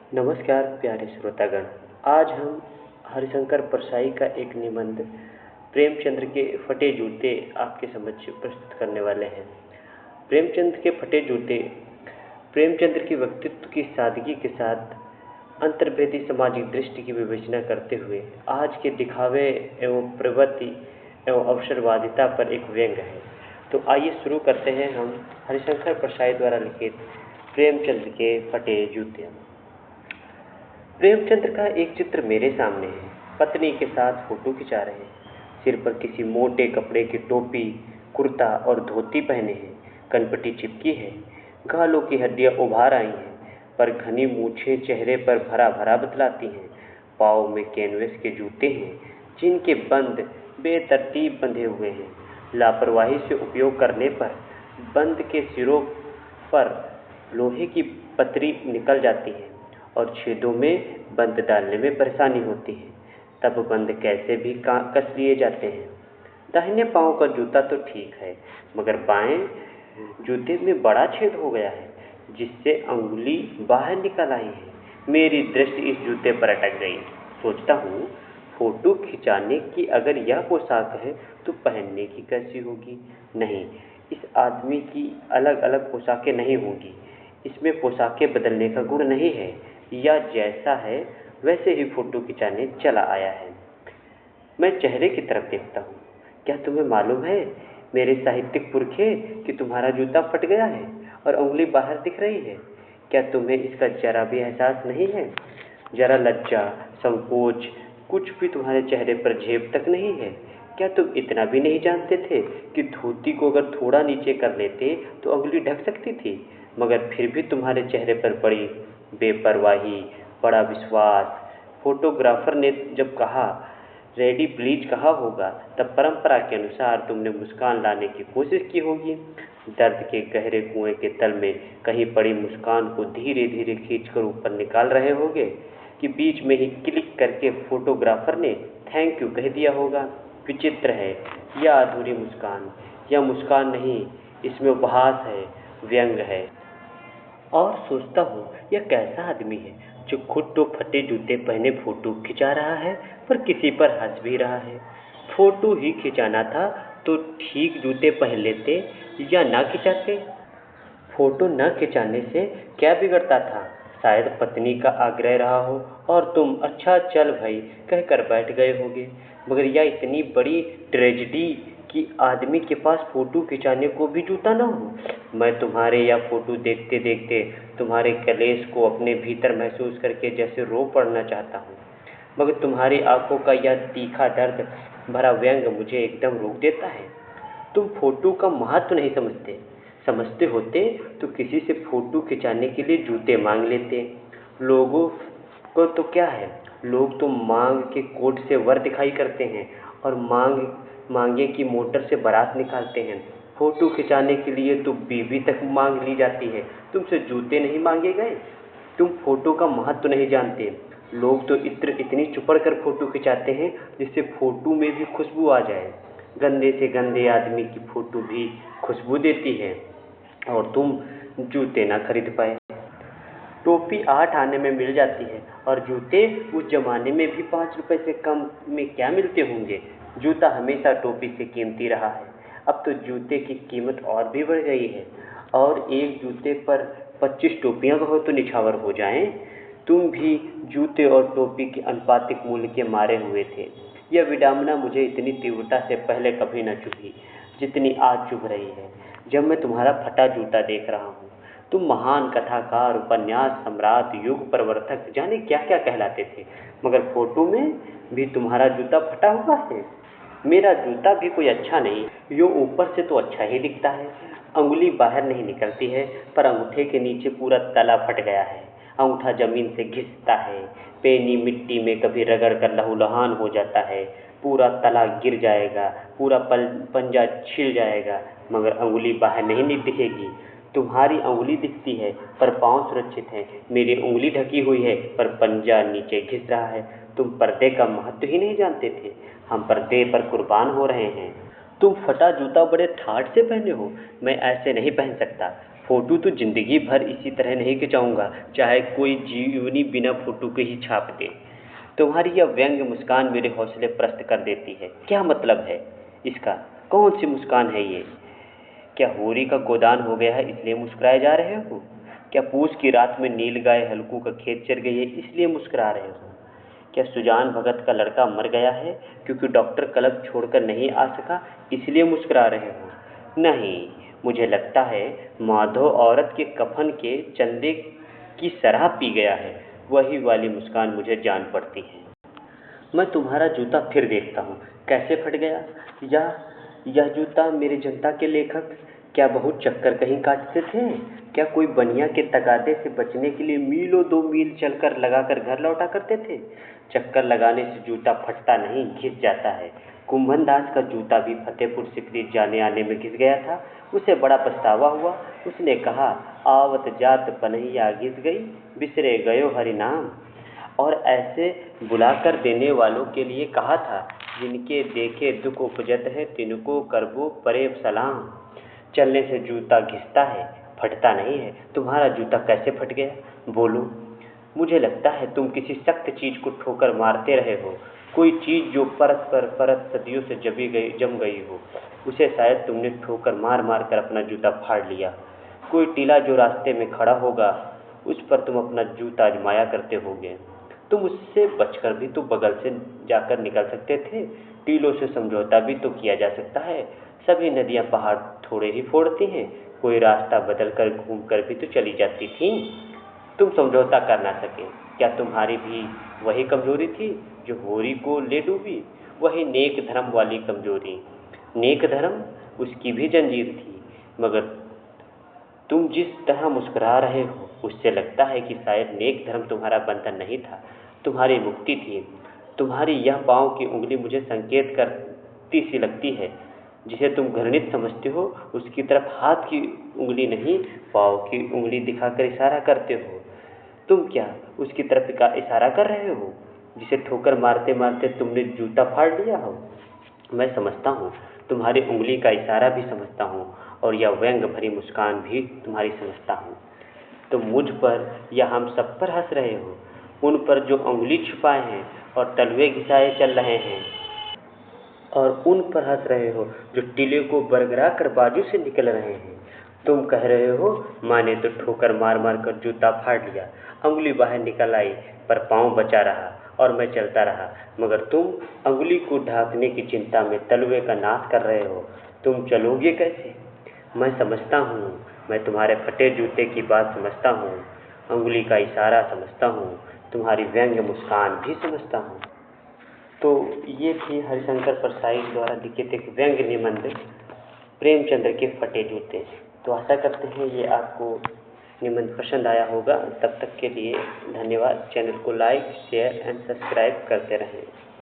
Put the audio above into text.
नमस्कार प्यारे श्रोतागण। आज हम हरिशंकर परसाई का एक निबंध प्रेमचंद्र के फटे जूते आपके समक्ष प्रस्तुत करने वाले हैं। प्रेमचंद के फटे जूते प्रेमचंद्र के व्यक्तित्व की सादगी के साथ अंतर्भेदी सामाजिक दृष्टि की विवेचना करते हुए आज के दिखावे एवं प्रवृत्ति एवं अवसरवादिता पर एक व्यंग्य है। तो आइए शुरू करते हैं हम हरिशंकर परसाई द्वारा लिखित प्रेमचंद्र के फटे जूते। प्रेमचंद्र का एक चित्र मेरे सामने है। पत्नी के साथ फोटो खिंचा रहे हैं। सिर पर किसी मोटे कपड़े की टोपी, कुर्ता और धोती पहने हैं। कनपटी चिपकी है। गालों की हड्डियां उभार आई हैं, पर घनी मूछें चेहरे पर भरा भरा बतलाती हैं। पाँव में कैनवस के जूते हैं, जिनके बंद बेतरतीब बंधे हुए हैं। लापरवाही से उपयोग करने पर बंद के सिरों पर लोहे की पतरी निकल जाती है और छेदों में बंद डालने में परेशानी होती है। तब बंद कैसे भी कस लिए जाते हैं। दाहिने पांव का जूता तो ठीक है, मगर बाएं जूते में बड़ा छेद हो गया है, जिससे अंगुली बाहर निकल आई है। मेरी दृष्टि इस जूते पर अटक गई। सोचता हूँ, फोटो खिंचाने की अगर यह पोशाक है तो पहनने की कैसी होगी। नहीं, इस आदमी की अलग अलग पोशाकें नहीं होंगी। इसमें पोशाकें बदलने का गुण नहीं है, या जैसा है वैसे ही फोटो खिंचाने चला आया है। मैं चेहरे की तरफ देखता हूँ। क्या तुम्हें मालूम है मेरे साहित्यिक पुरखे कि तुम्हारा जूता फट गया है और उंगली बाहर दिख रही है? क्या तुम्हें इसका जरा भी एहसास नहीं है? जरा लज्जा, संकोच, कुछ भी तुम्हारे चेहरे पर झेप तक नहीं है? क्या तुम इतना भी नहीं जानते थे कि धोती को अगर थोड़ा नीचे कर लेते तो उंगली ढक सकती थी? मगर फिर भी तुम्हारे चेहरे पर बड़ी बेपरवाही, बड़ा विश्वास। फोटोग्राफर ने जब कहा रेडी प्लीज कहा होगा, तब परंपरा के अनुसार तुमने मुस्कान लाने की कोशिश की होगी। दर्द के गहरे कुएं के तल में कहीं पड़ी मुस्कान को धीरे धीरे खींचकर ऊपर निकाल रहे होगे कि बीच में ही क्लिक करके फोटोग्राफर ने थैंक यू कह दिया होगा। विचित्र है यह अधूरी मुस्कान। यह मुस्कान नहीं, इसमें उपहास है, व्यंग है। और सोचता हूँ, यह कैसा आदमी है जो खुद तो फटे जूते पहने फोटो खिंचा रहा है, पर किसी पर हंस भी रहा है। फोटो ही खिंचाना था तो ठीक जूते पहन लेते या ना खिंचाते। फोटो न खिंचाने से क्या बिगड़ता था? शायद पत्नी का आग्रह रहा हो और तुम अच्छा चल भाई कहकर बैठ गए होगे। मगर यह इतनी बड़ी ट्रेजेडी कि आदमी के पास फोटो खिंचाने को भी जूता ना हो। मैं तुम्हारे यह फोटो देखते देखते तुम्हारे कलेश को अपने भीतर महसूस करके जैसे रो पड़ना चाहता हूँ, मगर तुम्हारी आंखों का यह तीखा दर्द भरा व्यंग मुझे एकदम रोक देता है। तुम फोटो का महत्व नहीं समझते। समझते होते तो किसी से फोटो खिंचाने के लिए जूते मांग लेते। लोगों को तो क्या है, लोग तो मांग के कोट से वर दिखाई करते हैं और मांगे की मोटर से बारात निकालते हैं। फोटो खिंचाने के लिए तो बीवी तक मांग ली जाती है, तुमसे जूते नहीं मांगे गए? तुम फोटो का महत्व नहीं जानते। लोग तो इत्र इतनी चुपड़ कर फोटो खिंचाते हैं जिससे फोटो में भी खुशबू आ जाए। गंदे से गंदे आदमी की फोटो भी खुशबू देती है और तुम जूते ना खरीद पाए। टोपी 8 आने में मिल जाती है और जूते उस जमाने में भी 5 रुपए से कम में क्या मिलते होंगे। जूता हमेशा टोपी से कीमती रहा है। अब तो जूते की कीमत और भी बढ़ गई है और एक जूते पर 25 टोपियां कहो तो निछावर हो जाएं। तुम भी जूते और टोपी के अनुपातिक मूल्य के मारे हुए थे। यह विडंबना मुझे इतनी तीव्रता से पहले कभी न चुभी जितनी आज चुभ रही है जब मैं तुम्हारा फटा जूता देख रहा हूँ। तुम महान कथाकार, उपन्यास सम्राट, युग प्रवर्तक, जाने क्या क्या कहलाते थे, मगर फोटो में भी तुम्हारा जूता फटा हुआ है। मेरा जूता भी कोई अच्छा नहीं, यो ऊपर से तो अच्छा ही दिखता है। अंगुली बाहर नहीं निकलती है, पर अंगूठे के नीचे पूरा तला फट गया है। अंगूठा जमीन से घिसता है, पेनी मिट्टी में कभी रगड़ कर लहूलुहान हो जाता है। पूरा तला गिर जाएगा, पूरा पंजा छिल जाएगा, मगर अंगुली बाहर नहीं दिखेगी। तुम्हारी अंगुली दिखती है पर पाँव सुरक्षित है। मेरी उंगली ढकी हुई है पर पंजा नीचे घिस रहा है। तुम पर्दे का महत्व ही नहीं जानते थे। हम पर्दे पर कुर्बान हो रहे हैं। तुम फटा जूता बड़े ठाठ से पहने हो। मैं ऐसे नहीं पहन सकता। फ़ोटो तो ज़िंदगी भर इसी तरह नहीं खिंचाऊँगा, चाहे कोई जीवनी बिना फ़ोटो के ही छाप दे। तुम्हारी यह व्यंग्य मुस्कान मेरे हौसले पस्त कर देती है। क्या मतलब है इसका? कौन सी मुस्कान है ये? क्या होरी का गोदान हो गया है इसलिए मुस्कुराए जा रहे हो? क्या पूस की रात में नील गाय हल्कू का खेत चर गई है इसलिए मुस्कुरा रहे हो? क्या सुजान भगत का लड़का मर गया है क्योंकि डॉक्टर क्लब छोड़कर नहीं आ सका इसलिए मुस्कुरा रहे हो? नहीं, मुझे लगता है माधव औरत के कफन के चंदे की शराब पी गया है। वही वाली मुस्कान मुझे जान पड़ती है। मैं तुम्हारा जूता फिर देखता हूँ, कैसे फट गया? या यह जूता मेरे जनता के लेखक क्या बहुत चक्कर कहीं काटते थे? क्या कोई बनिया के तगादे से बचने के लिए मीलों 2 मील चलकर लगाकर घर लौटा करते थे? चक्कर लगाने से जूता फटता नहीं, घिस जाता है। कुंभन दास का जूता भी फतेहपुर सिकरी जाने आने में घिस गया था। उसे बड़ा पछतावा हुआ। उसने कहा, आवत जात पनहिया घिस गई, बिसरे गयो हरि नाम। और ऐसे बुलाकर देने वालों के लिए कहा था, जिनके देखे दुख उपजत है तिनको करबो परे सलाम। चलने से जूता घिसता है, फटता नहीं है। तुम्हारा जूता कैसे फट गया? बोलो। मुझे लगता है तुम किसी सख्त चीज़ को ठोकर मारते रहे हो। कोई चीज़ जो परत पर परत सदियों से जम गई हो, उसे शायद तुमने ठोकर मार मार कर अपना जूता फाड़ लिया। कोई टीला जो रास्ते में खड़ा होगा, उस पर तुम अपना जूता आजमाया करते होगे। तुम उससे बचकर भी तो बगल से जाकर निकल सकते थे। टीलों से समझौता भी तो किया जा सकता है। सभी नदियाँ पहाड़ थोड़े ही फोड़ती हैं। कोई रास्ता बदल कर घूम कर भी तो चली जाती थी। तुम समझौता कर ना सके। क्या तुम्हारी भी वही कमजोरी थी जो होरी को ले डूबी? वही नेक धर्म वाली कमजोरी। नेक धर्म उसकी भी जंजीर थी, मगर तुम जिस तरह मुस्कुरा रहे हो, उससे लगता है कि शायद नेक धर्म तुम्हारा बंधन नहीं था, तुम्हारी मुक्ति थी। तुम्हारी यह पाँव की उंगली मुझे संकेत करती सी लगती है। जिसे तुम घृणित समझते हो, उसकी तरफ हाथ की उंगली नहीं, पाँव की उंगली दिखाकर इशारा करते हो। तुम क्या उसकी तरफ का इशारा कर रहे हो, जिसे ठोकर मारते मारते तुमने जूता फाड़ लिया हो? मैं समझता हूँ, तुम्हारी उंगली का इशारा भी समझता हूँ, और यह व्यंग भरी मुस्कान भी तुम्हारी समझता हूँ। तुम मुझ पर या हम सब पर हंस रहे हो, उन पर जो उंगली छुपाए हैं और तलवे घिसाए चल रहे हैं, और उन पर हंस रहे हो जो टीले को बरगरा कर बाजू से निकल रहे हैं। तुम कह रहे हो, माँ ने तो ठोकर मार मार कर जूता फाड़ लिया, अंगुली बाहर निकल आई, पर पाँव बचा रहा और मैं चलता रहा। मगर तुम अंगुली को ढांकने की चिंता में तलवे का नाश कर रहे हो। तुम चलोगे कैसे? मैं समझता हूँ, मैं तुम्हारे फटे जूते की बात समझता हूँ, अंगुली का इशारा समझता हूँ, तुम्हारी व्यंग्य मुस्कान भी समझता हूँ। तो ये थी हरिशंकर परसाई द्वारा लिखित एक व्यंग्य निबंध प्रेमचंद्र के फटे जूते। तो आशा करते हैं ये आपको निबंध पसंद आया होगा। तब तक के लिए धन्यवाद। चैनल को लाइक, शेयर एंड सब्सक्राइब करते रहें।